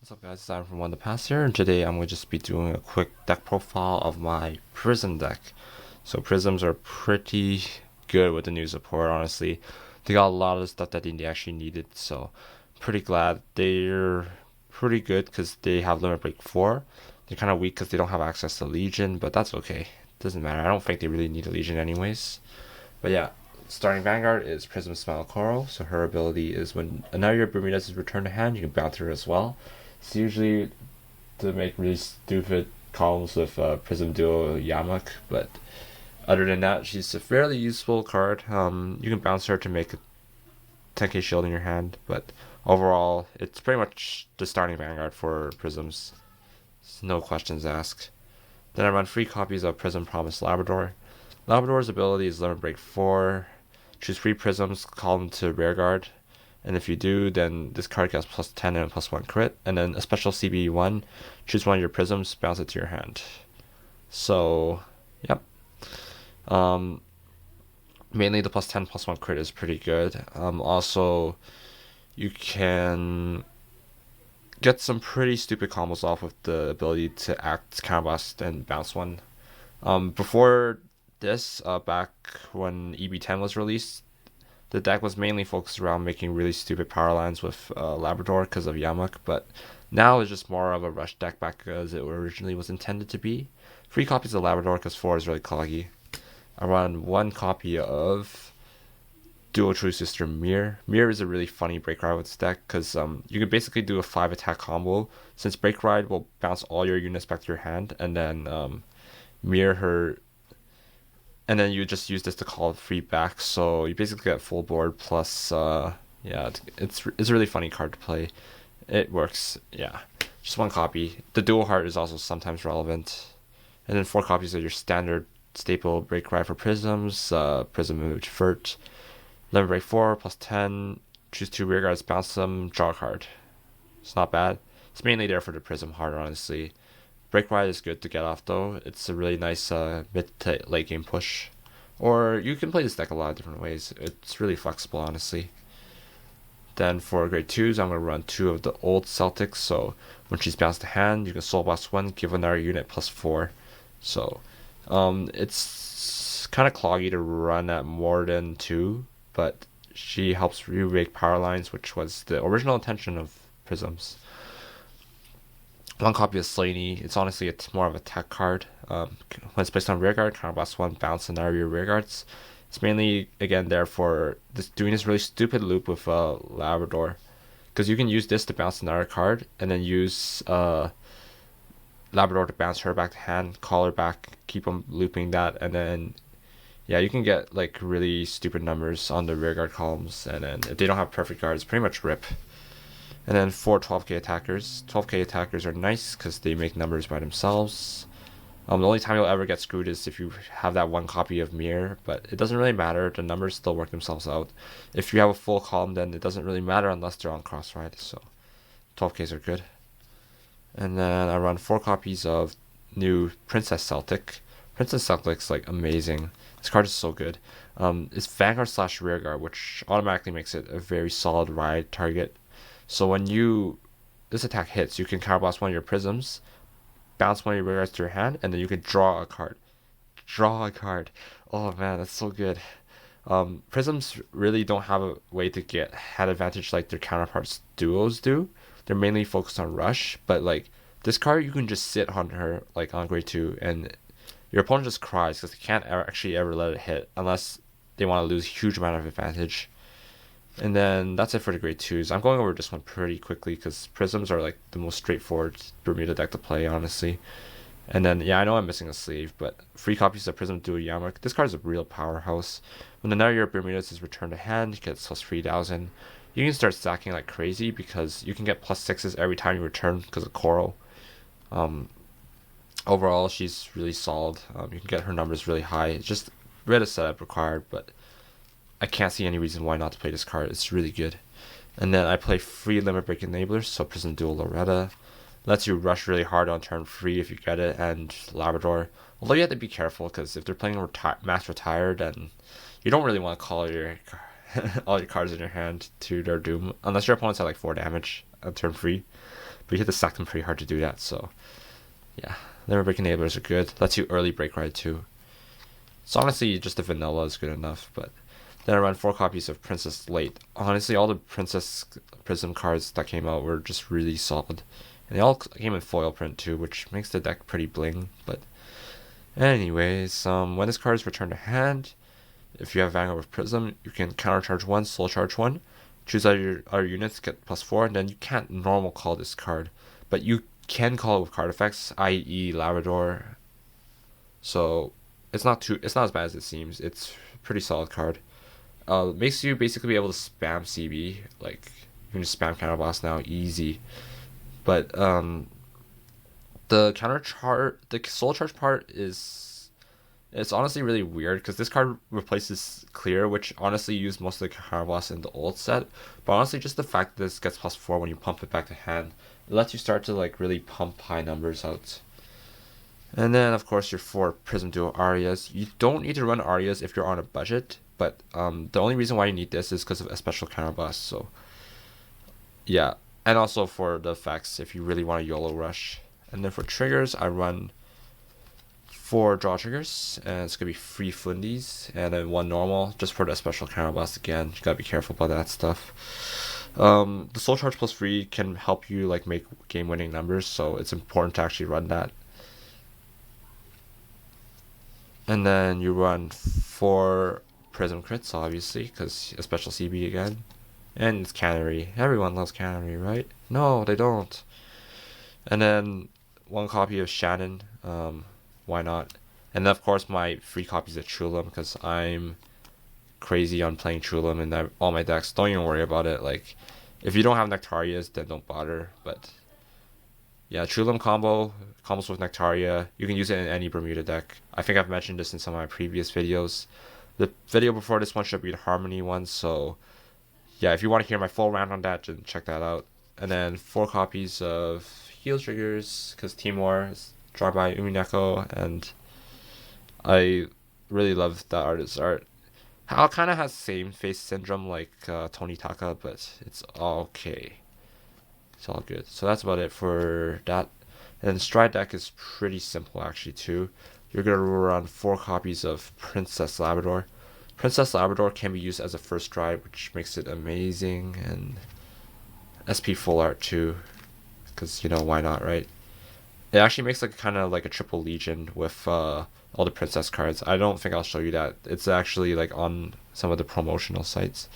What's up guys, it's Adam from One the Past here, and today I'm going to just be doing a quick deck profile of my Prism deck. So Prisms are pretty good with the new support, honestly. They got a lot of the stuff that they actually needed, so pretty glad. They're pretty good because they have Limit Break 4. They're kind of weak because they don't have access to Legion, but that's okay. Doesn't matter, I don't think they really need a Legion anyways. But yeah, starting Vanguard is Prism Smile Coral, so her ability is when another Bermudas is returned to hand, you can bounce her as well. It's usually to make really stupid columns with Prism Duo Yamak, but other than that, she's a fairly useful card. You can bounce her to make a 10k shield in your hand, but overall, it's pretty much the starting Vanguard for Prisms. No questions asked. Then I run 3 copies of Prism Promise Labrador. Labrador's ability is Limit Break 4. Choose 3 Prisms, call them to Rearguard. And if you do, then this card gets plus 10 and plus 1 crit. And then a special CB1, choose one of your Prisms, bounce it to your hand. So, yep. Mainly the plus 10 plus 1 crit is pretty good. Also, you can get some pretty stupid combos off with the ability to act, counterblast, and bounce one. Before this, back when EB10 was released, the deck was mainly focused around making really stupid power lines with Labrador because of Yamak, but now it's just more of a rush deck back as it originally was intended to be. 3 copies of Labrador because 4 is really cloggy. I run 1 copy of Dual True Sister Mirror. Mirror is a really funny break ride with this deck because you can basically do a 5 attack combo since break ride will bounce all your units back to your hand and then mirror her, and then you just use this to call 3 back, so you basically get full board plus yeah, it's a really funny card to play. It works. Yeah, just 1 copy. The dual heart is also sometimes relevant. And then 4 copies of your standard staple break ride for Prisms. Prism Image Furt. Limit Break 4 plus 10. Choose 2 rear guards, bounce them, draw a card. It's not bad. It's mainly there for the Prism heart, honestly. Break Ride is good to get off though. It's a really nice mid to late game push. Or you can play this deck a lot of different ways. It's really flexible, honestly. Then for grade 2s, I'm going to run 2 of the old Celtics. So when she's bounced to hand, you can Soul Blast 1, give another unit plus 4. So it's kind of cloggy to run at more than 2, but she helps remake power lines, which was the original intention of Prisms. 1 copy of Slaney. It's honestly more of a tech card. When it's placed on rearguard, counterblast 1, bounce another of your rearguards. It's mainly, again, there for doing this really stupid loop with Labrador. Because you can use this to bounce another card, and then use Labrador to bounce her back to hand, call her back, keep on looping that, and then yeah, you can get like really stupid numbers on the rearguard columns, and then if they don't have perfect guards, pretty much rip. And then 4 12k attackers. 12k attackers are nice because they make numbers by themselves. The only time you'll ever get screwed is if you have that 1 copy of Mirror, but it doesn't really matter. The numbers still work themselves out. If you have a full column, then it doesn't really matter unless they're on cross ride. So 12ks are good. And then I run 4 copies of new Princess Celtic. Princess Celtic's like amazing. This card is so good. It's Vanguard / Rearguard, which automatically makes it a very solid ride target. So when this attack hits, you can counterblast 1 of your Prisms, bounce 1 of your rearguards to your hand, and then you can draw a card. Draw a card. Oh man, that's so good. Prisms really don't have a way to get hand advantage like their counterparts duos do. They're mainly focused on rush, but like this card, you can just sit on her like on grade 2, and your opponent just cries because they can't actually ever let it hit unless they want to lose a huge amount of advantage. And then that's it for the grade 2s. I'm going over this one pretty quickly because Prisms are like the most straightforward Bermuda deck to play, honestly. And then, yeah, I know I'm missing a sleeve, but 3 copies of Prism Duo Yamak. This card is a real powerhouse. When another year Bermudas is returned to hand, you get plus 3,000. You can start stacking like crazy because you can get plus 6s every time you return because of Coral. Overall, she's really solid. You can get her numbers really high. It's just a bit of setup required, but I can't see any reason why not to play this card. It's really good. And then I play 3 Limit Break enablers, so Prism Duo Loretta. Lets you rush really hard on turn 3 if you get it, and Labrador. Although you have to be careful, because if they're playing max retired, then you don't really want to call your all your cards in your hand to their doom, unless your opponents have like 4 damage on turn 3. but you have to stack them pretty hard to do that. So yeah, never break enablers are good. Lets you early break ride too. So honestly, just the vanilla is good enough. But then I run 4 copies of Princess late. Honestly, all the Princess Prism cards that came out were just really solid, and they all came in foil print too, which makes the deck pretty bling. But anyways, when this card is returned to hand, if you have Vanguard with Prism, you can countercharge 1, soul charge 1, choose other units, get +4, and then you can't normal call this card, but you can call it with card effects, i.e. Labrador. So it's not as bad as it seems. It's a pretty solid card. Makes you basically be able to spam CB. Like, you can just spam counterboss now, easy. But the soul charge part it's honestly really weird because this card replaces clear, which honestly used most of the counterboss in the old set. But honestly, just the fact that this gets +4 when you pump it back to hand, it lets you start to like really pump high numbers out. And then of course your 4 Prism Duo Arias. You don't need to run Arias if you're on a budget, but the only reason why you need this is because of a special counterboss. So yeah, and also for the effects if you really want a YOLO rush. And then for triggers, I run 4 draw triggers, and it's gonna be 3 Fundies and then 1 normal, just for the special counterboss again. You gotta be careful about that stuff. The soul charge +3 can help you like make game-winning numbers, so it's important to actually run that. And then you run 4 Prism crits, obviously, because a special CB again. And it's Cannery. Everyone loves Cannery, right? No, they don't. And then 1 copy of Shannon. Why not? And then, of course, my 3 copies of Chulum, because I'm crazy on playing Chulum in all my decks. Don't even worry about it. Like, if you don't have Nectarias, then don't bother. But yeah, Chulum combos with Nectaria. You can use it in any Bermuda deck. I think I've mentioned this in some of my previous videos. The video before this one should be the Harmony one, so yeah, if you want to hear my full rant on that, then check that out. And then 4 copies of Heal Triggers, because Timor is drawn by Umineko, and I really love that artist's art. It kind of has same face syndrome like Tony Taka, but it's okay. It's all good. So that's about it for that. And then Stride deck is pretty simple actually too. You're going to run 4 copies of Princess Labrador. Princess Labrador can be used as a first stride, which makes it amazing, and SP full art too, because why not, right? It actually makes like kind of like a triple legion with all the princess cards. I don't think I'll show you that. It's actually like on some of the promotional sites.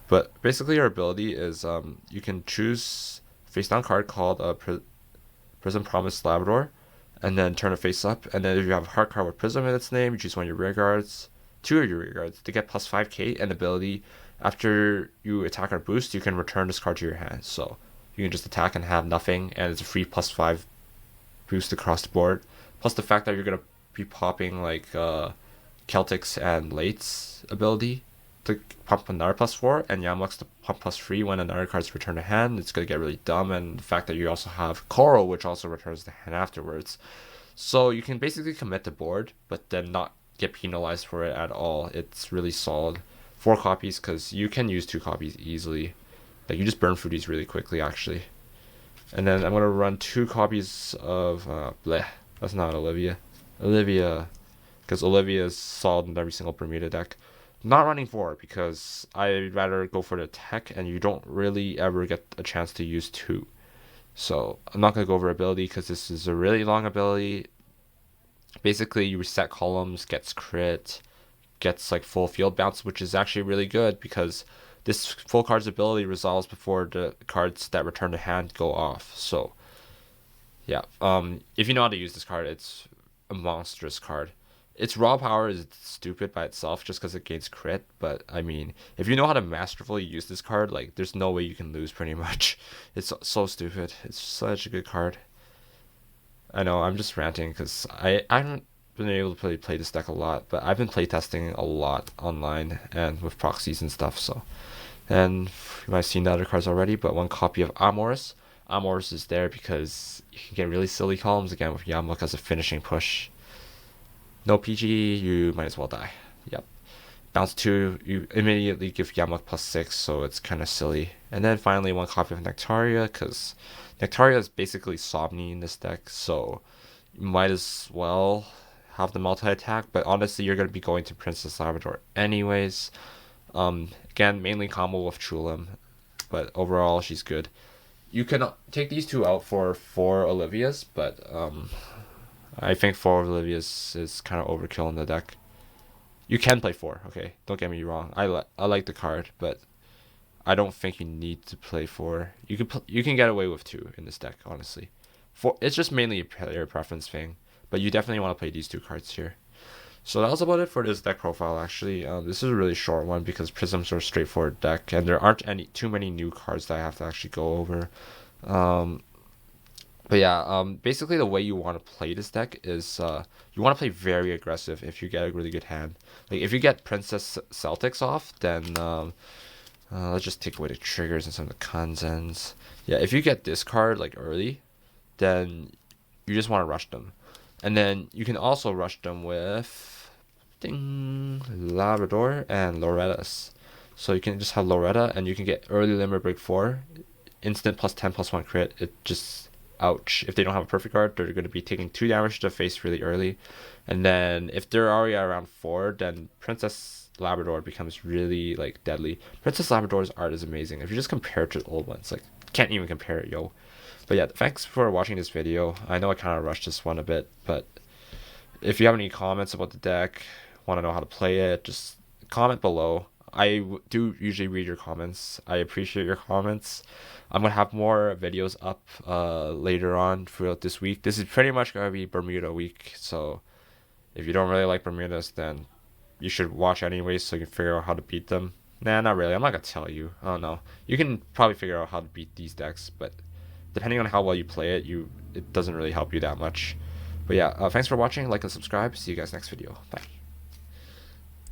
But basically your ability is you can choose face down card called Prism Promise Labrador, and then turn it face up. And then if you have a heart card with Prism in its name, you choose one of your rear guards, 2 of your rear guards to get +5k. And ability, after you attack or boost, you can return this card to your hand. So you can just attack and have nothing, and it's a free +5 boost across the board. Plus the fact that you're gonna be popping like Celtics and Late's ability to pump another +4, and Yamlux to pump +3 when another card's returned to hand. It's gonna get really dumb, and the fact that you also have Coral, which also returns to hand afterwards. So you can basically commit the board, but then not get penalized for it at all. It's really solid. 4 copies, because you can use 2 copies easily. Like, you just burn through these really quickly, actually. And then I'm going to run 2 copies of... that's not Olivia. Because Olivia is solid in every single Bermuda deck. Not running 4, because I'd rather go for the tech, and you don't really ever get a chance to use 2. So I'm not going to go over ability, because this is a really long ability. Basically, you reset columns, gets crit, gets like full field bounce, which is actually really good, because this full card's ability resolves before the cards that return to hand go off. So yeah, if you know how to use this card, it's a monstrous card. Its raw power is stupid by itself just because it gains crit, but I mean, if you know how to masterfully use this card, like, there's no way you can lose pretty much. It's so stupid. It's such a good card. I know, I'm just ranting because I haven't been able to play this deck a lot, but I've been playtesting a lot online and with proxies and stuff, so. And you might have seen the other cards already, but 1 copy of Amoris. Amoris is there because you can get really silly columns again with Yamuk as a finishing push. No PG, you might as well die. Yep. Bounce 2, you immediately give Yamuk +6, so it's kind of silly. And then finally, one copy of Nectaria, because Nectaria is basically Somni in this deck, so you might as well have the multi-attack, but honestly, you're going to be going to Princess Labrador anyways. Again, mainly combo with Chulim, but overall, she's good. You can take these two out for 4 Olivias, but I think 4 Olivias is kind of overkill in the deck. You can play 4, okay? Don't get me wrong. I like the card, but I don't think you need to play 4. You can get away with 2 in this deck, honestly. 4, it's just mainly a player preference thing, but you definitely want to play these 2 cards here. So that was about it for this deck profile. Actually, this is a really short one because Prisms are a straightforward deck, and there aren't too many new cards that I have to actually go over. But yeah, basically the way you want to play this deck is you want to play very aggressive if you get a really good hand. Like if you get Princess Celtics off, then let's just take away the triggers and some of the Kanzens. Yeah, if you get this card like early, then you just want to rush them. And then you can also rush them with Labrador and Loretta's. So you can just have Loretta and you can get early Limit Break 4, instant +10/+1 crit. It just, ouch. If they don't have a perfect card, they're going to be taking 2 damage to the face really early. And then if they're already around 4, then Princess Labrador becomes really like deadly. Princess Labrador's art is amazing. If you just compare it to the old ones, like can't even compare it, yo. But yeah, thanks for watching this video. I know I kind of rushed this one a bit, but if you have any comments about the deck, want to know how to play it, just comment below. I do usually read your comments. I appreciate your comments. I'm going to have more videos up later on throughout this week. This is pretty much going to be Bermuda week, so if you don't really like Bermudas, then you should watch anyways so you can figure out how to beat them. Nah, not really. I'm not going to tell you. I don't know. You can probably figure out how to beat these decks, but depending on how well you play it, it doesn't really help you that much. But yeah, thanks for watching. Like and subscribe. See you guys next video. Bye.